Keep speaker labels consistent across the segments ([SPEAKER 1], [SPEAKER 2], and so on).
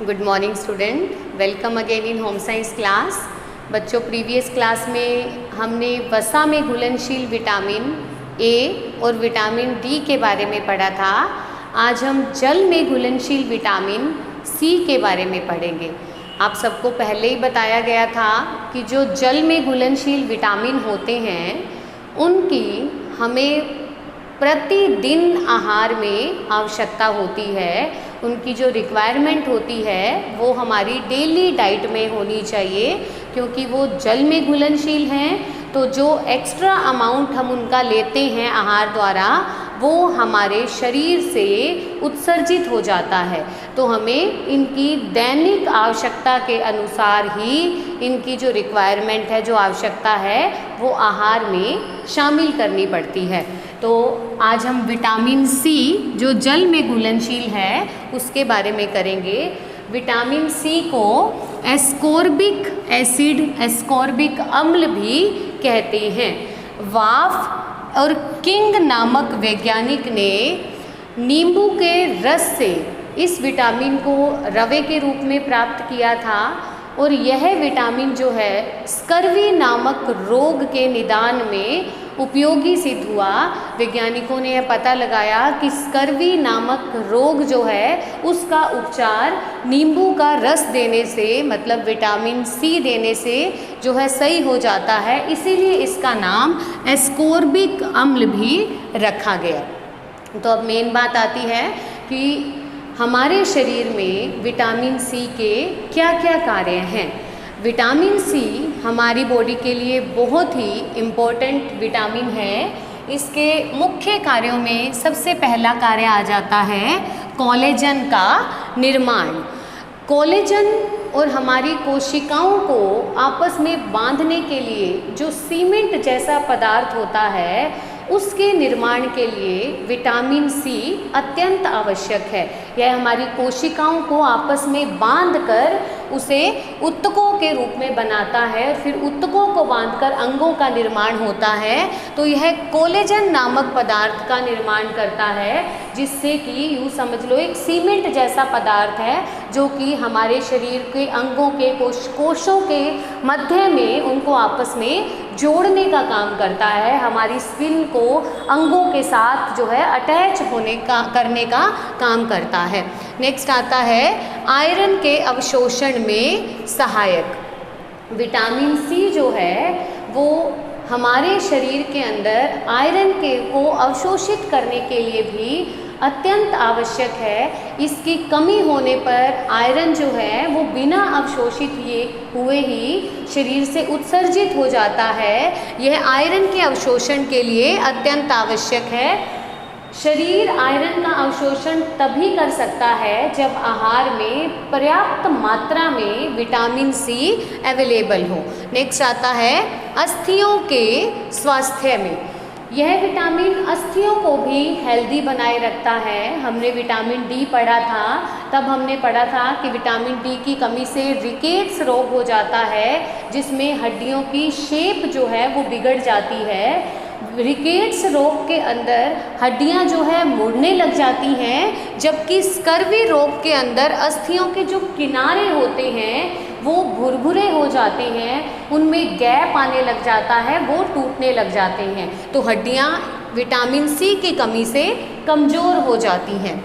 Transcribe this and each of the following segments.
[SPEAKER 1] Good morning student, welcome again in home science class. बच्चों, previous class में हमने वसा में घुलनशील विटामिन ए और विटामिन डी के बारे में पढ़ा था। आज हम जल में घुलनशील विटामिन सी के बारे में पढ़ेंगे। आप सबको पहले ही बताया गया था कि जो जल में घुलनशील विटामिन होते हैं उनकी हमें प्रतिदिन आहार में आवश्यकता होती है। उनकी जो रिक्वायरमेंट होती है वो हमारी डेली डाइट में होनी चाहिए, क्योंकि वो जल में घुलनशील हैं। तो जो एक्स्ट्रा अमाउंट हम उनका लेते हैं आहार द्वारा वो हमारे शरीर से उत्सर्जित हो जाता है। तो हमें इनकी दैनिक आवश्यकता के अनुसार ही इनकी जो रिक्वायरमेंट है, जो आवश्यकता है, वो आहार में शामिल करनी पड़ती है। तो आज हम विटामिन सी जो जल में घुलनशील है उसके बारे में करेंगे। विटामिन सी को एस्कॉर्बिक एसिड, एस्कॉर्बिक अम्ल भी कहते हैं। वाफ और किंग नामक वैज्ञानिक ने नींबू के रस से इस विटामिन को रवे के रूप में प्राप्त किया था, और यह विटामिन जो है स्कर्वी नामक रोग के निदान में उपयोगी सिद्ध हुआ। वैज्ञानिकों ने यह पता लगाया कि स्कर्वी नामक रोग जो है उसका उपचार नींबू का रस देने से, मतलब विटामिन सी देने से जो है सही हो जाता है। इसीलिए इसका नाम एस्कॉर्बिक अम्ल भी रखा गया। तो अब मेन बात आती है कि हमारे शरीर में विटामिन सी के क्या क्या कार्य हैं। विटामिन सी हमारी बॉडी के लिए बहुत ही इम्पोर्टेंट विटामिन है। इसके मुख्य कार्यों में सबसे पहला कार्य आ जाता है कोलेजन का निर्माण। कोलेजन और हमारी कोशिकाओं को आपस में बांधने के लिए जो सीमेंट जैसा पदार्थ होता है उसके निर्माण के लिए विटामिन सी अत्यंत आवश्यक है। यह हमारी कोशिकाओं को आपस में बांधकर उसे ऊतकों के रूप में बनाता है, फिर ऊतकों को बांधकर अंगों का निर्माण होता है। तो यह कोलेजन नामक पदार्थ का निर्माण करता है, जिससे कि यूँ समझ लो एक सीमेंट जैसा पदार्थ है जो कि हमारे शरीर के अंगों के कोशों के मध्य में उनको आपस में जोड़ने का काम करता है। हमारी स्किन को अंगों के साथ जो है अटैच करने का काम करता है। नेक्स्ट आता है आयरन के अवशोषण में सहायक। विटामिन सी जो है वो हमारे शरीर के अंदर आयरन को अवशोषित करने के लिए भी अत्यंत आवश्यक है। इसकी कमी होने पर आयरन जो है वो बिना अवशोषित हुए ही शरीर से उत्सर्जित हो जाता है। यह आयरन के अवशोषण के लिए अत्यंत आवश्यक है। शरीर आयरन का अवशोषण तभी कर सकता है जब आहार में पर्याप्त मात्रा में विटामिन सी अवेलेबल हो। नेक्स्ट आता है अस्थियों के स्वास्थ्य में। यह विटामिन अस्थियों को भी हेल्दी बनाए रखता है। हमने विटामिन डी पढ़ा था, तब हमने पढ़ा था कि विटामिन डी की कमी से रिकेट्स रोग हो जाता है, जिसमें हड्डियों की शेप जो है वो बिगड़ जाती है। रिकेट्स रोग के अंदर हड्डियां जो है मुड़ने लग जाती हैं, जबकि स्कर्वी रोग के अंदर अस्थियों के जो किनारे होते हैं वो भुरभुरे हो जाते हैं, उनमें गैप आने लग जाता है, वो टूटने लग जाते हैं। तो हड्डियां विटामिन सी की कमी से कमज़ोर हो जाती हैं।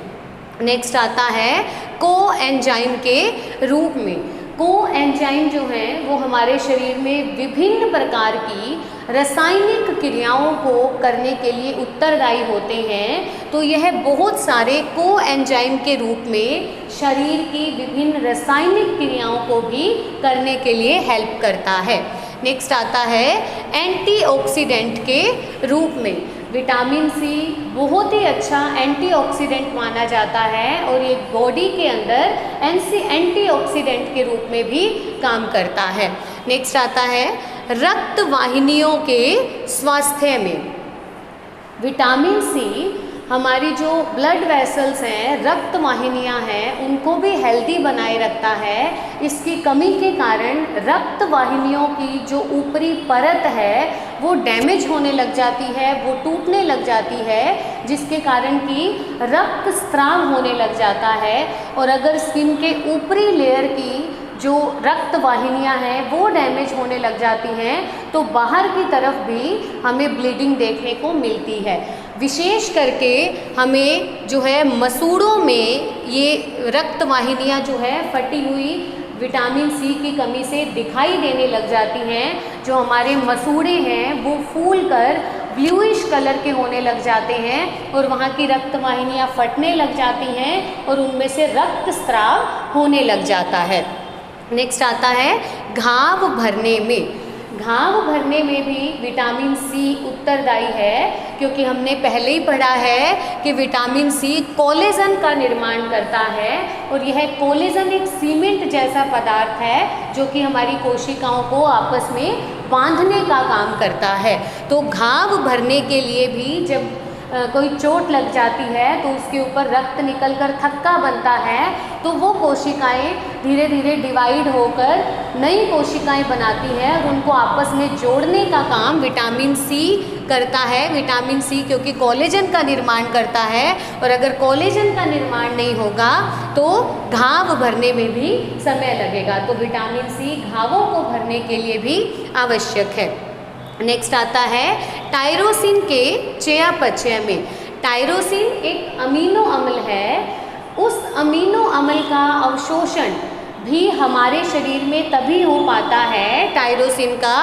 [SPEAKER 1] नेक्स्ट आता है कोएंजाइम के रूप में। कोएंजाइम जो हैं वो हमारे शरीर में विभिन्न प्रकार की रासायनिक क्रियाओं को करने के लिए उत्तरदायी होते हैं। तो यह बहुत सारे कोएंजाइम के रूप में शरीर की विभिन्न रासायनिक क्रियाओं को भी करने के लिए हेल्प करता है। नेक्स्ट आता है एंटीऑक्सीडेंट के रूप में। विटामिन सी बहुत ही अच्छा एंटीऑक्सीडेंट माना जाता है और ये बॉडी के अंदर एंटीऑक्सीडेंट के रूप में भी काम करता है। नेक्स्ट आता है रक्त वाहिनियों के स्वास्थ्य में। विटामिन सी हमारी जो ब्लड वेसल्स हैं, रक्त वाहिनियाँ हैं, उनको भी हेल्दी बनाए रखता है। इसकी कमी के कारण रक्त वाहिनियों की जो ऊपरी परत है वो डैमेज होने लग जाती है, वो टूटने लग जाती है, जिसके कारण कि रक्त स्राव होने लग जाता है। और अगर स्किन के ऊपरी लेयर की जो रक्त वाहिनियाँ हैं वो डैमेज होने लग जाती हैं तो बाहर की तरफ भी हमें ब्लीडिंग देखने को मिलती है। विशेष करके हमें जो है मसूड़ों में ये रक्त वाहिनियाँ जो है फटी हुई विटामिन सी की कमी से दिखाई देने लग जाती हैं। जो हमारे मसूड़े हैं वो फूल कर ब्लूइश कलर के होने लग जाते हैं और वहाँ की रक्त वाहिनियाँ फटने लग जाती हैं और उनमें से रक्त स्राव होने लग जाता है। नेक्स्ट आता है घाव भरने में। घाव भरने में भी विटामिन सी उत्तरदायी है, क्योंकि हमने पहले ही पढ़ा है कि विटामिन सी कोलेजन का निर्माण करता है और यह कोलेजन एक सीमेंट जैसा पदार्थ है जो कि हमारी कोशिकाओं को आपस में बांधने का काम करता है। तो घाव भरने के लिए भी जब कोई चोट लग जाती है तो उसके ऊपर रक्त निकलकर थक्का बनता है तो वो कोशिकाएं धीरे धीरे डिवाइड होकर नई कोशिकाएं बनाती हैं और उनको आपस में जोड़ने का काम विटामिन सी करता है। विटामिन सी क्योंकि कोलेजन का निर्माण करता है और अगर कोलेजन का निर्माण नहीं होगा तो घाव भरने में भी समय लगेगा। तो विटामिन सी घावों को भरने के लिए भी आवश्यक है। नेक्स्ट आता है टायरोसिन के चयापचय में। टायरोसिन एक अमीनो अम्ल है। उस अमीनो अम्ल का अवशोषण भी हमारे शरीर में तभी हो पाता है टायरोसिन का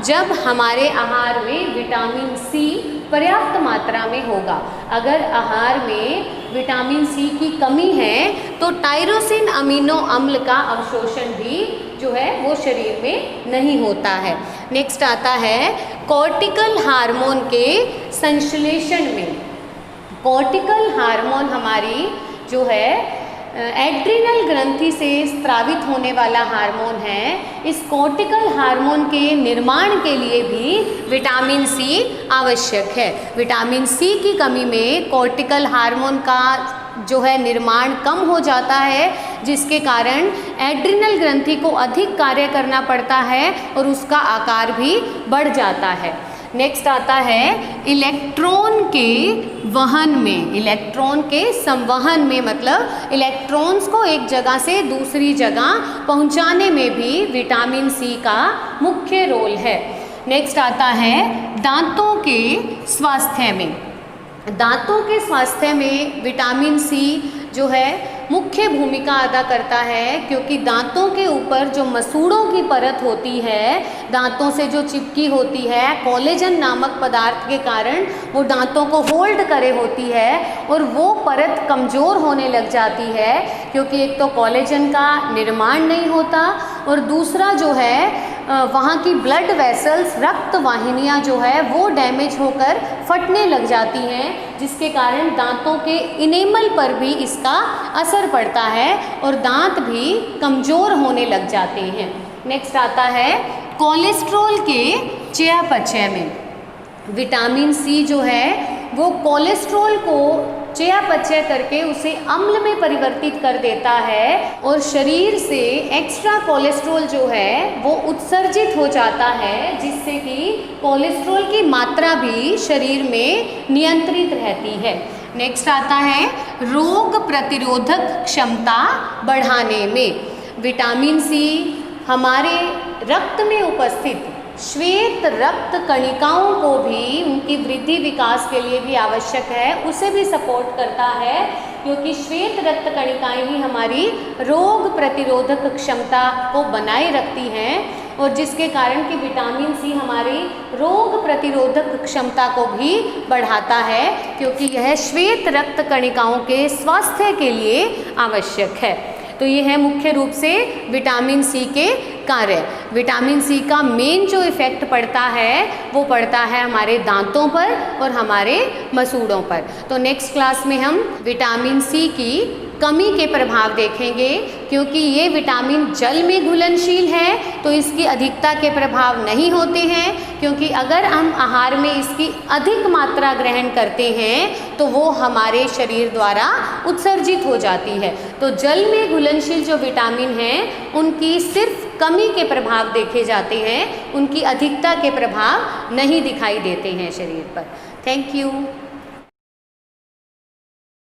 [SPEAKER 1] जब हमारे आहार में विटामिन सी पर्याप्त मात्रा में होगा। अगर आहार में विटामिन सी की कमी है तो टायरोसिन अमीनो अम्ल का अवशोषण भी जो है वो शरीर में नहीं होता है। नेक्स्ट आता है कॉर्टिकल हार्मोन के संश्लेषण में। कॉर्टिकल हार्मोन हमारी जो है एड्रिनल ग्रंथि से स्रावित होने वाला हार्मोन है। इस कॉर्टिकल हार्मोन के निर्माण के लिए भी विटामिन सी आवश्यक है। विटामिन सी की कमी में कॉर्टिकल हार्मोन का जो है निर्माण कम हो जाता है, जिसके कारण एड्रिनल ग्रंथि को अधिक कार्य करना पड़ता है और उसका आकार भी बढ़ जाता है। नेक्स्ट आता है इलेक्ट्रॉन के वहन में। इलेक्ट्रॉन के संवहन में मतलब इलेक्ट्रॉन्स को एक जगह से दूसरी जगह पहुंचाने में भी विटामिन सी का मुख्य रोल है। नेक्स्ट आता है दांतों के स्वास्थ्य में। दांतों के स्वास्थ्य में विटामिन सी जो है मुख्य भूमिका अदा करता है, क्योंकि दांतों के ऊपर जो मसूड़ों की परत होती है, दांतों से जो चिपकी होती है, कोलेजन नामक पदार्थ के कारण वो दांतों को होल्ड करे होती है और वो परत कमज़ोर होने लग जाती है, क्योंकि एक तो कोलेजन का निर्माण नहीं होता और दूसरा जो है वहाँ की ब्लड वेसल्स रक्त वाहिनियाँ जो है वो डैमेज होकर फटने लग जाती हैं, जिसके कारण दांतों के इनेमल पर भी इसका असर पड़ता है और दांत भी कमज़ोर होने लग जाते हैं। नेक्स्ट आता है कोलेस्ट्रॉल के चयापचय में। विटामिन सी जो है वो कोलेस्ट्रॉल को चयापचय करके उसे अम्ल में परिवर्तित कर देता है और शरीर से एक्स्ट्रा कोलेस्ट्रॉल जो है वो उत्सर्जित हो जाता है, जिससे कि कोलेस्ट्रॉल की मात्रा भी शरीर में नियंत्रित रहती है। नेक्स्ट आता है रोग प्रतिरोधक क्षमता बढ़ाने में। विटामिन सी हमारे रक्त में उपस्थित श्वेत रक्त कणिकाओं को भी उनकी वृद्धि विकास के लिए भी आवश्यक है, उसे भी सपोर्ट करता है, क्योंकि श्वेत रक्त कणिकाएं ही हमारी रोग प्रतिरोधक क्षमता को बनाए रखती हैं और जिसके कारण कि विटामिन सी हमारी रोग प्रतिरोधक क्षमता को भी बढ़ाता है, क्योंकि यह श्वेत रक्त कणिकाओं के स्वास्थ्य के लिए आवश्यक है। तो ये है मुख्य रूप से विटामिन सी के कार्य। विटामिन सी का मेन जो इफ़ेक्ट पड़ता है वो पड़ता है हमारे दांतों पर और हमारे मसूड़ों पर। तो नेक्स्ट क्लास में हम विटामिन सी की कमी के प्रभाव देखेंगे, क्योंकि ये विटामिन जल में घुलनशील है तो इसकी अधिकता के प्रभाव नहीं होते हैं, क्योंकि अगर हम आहार में इसकी अधिक मात्रा ग्रहण करते हैं तो वो हमारे शरीर द्वारा उत्सर्जित हो जाती है। तो जल में घुलनशील जो विटामिन हैं उनकी सिर्फ कमी के प्रभाव देखे जाते हैं, उनकी अधिकता के प्रभाव नहीं दिखाई देते हैं शरीर पर। Thank you.